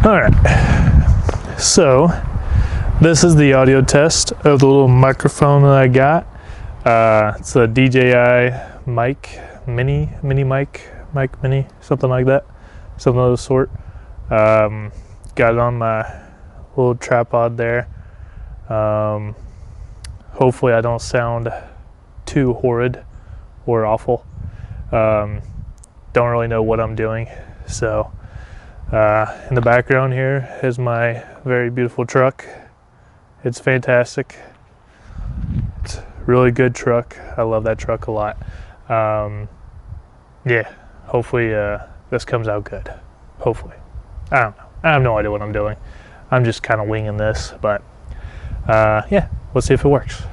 All right, so this is the audio test of the little microphone that I got. It's a DJI mic, mini mic, something like that, something of the sort. Got it on my little tripod there. Hopefully I don't sound too horrid or awful. Don't really know what I'm doing, so in the background here is my very beautiful truck. It's fantastic. It's a really good truck. I love that truck a lot. Yeah, hopefully this comes out good. Hopefully. I don't know. I have no idea what I'm doing. I'm just kind of winging this, but yeah, let's see if it works.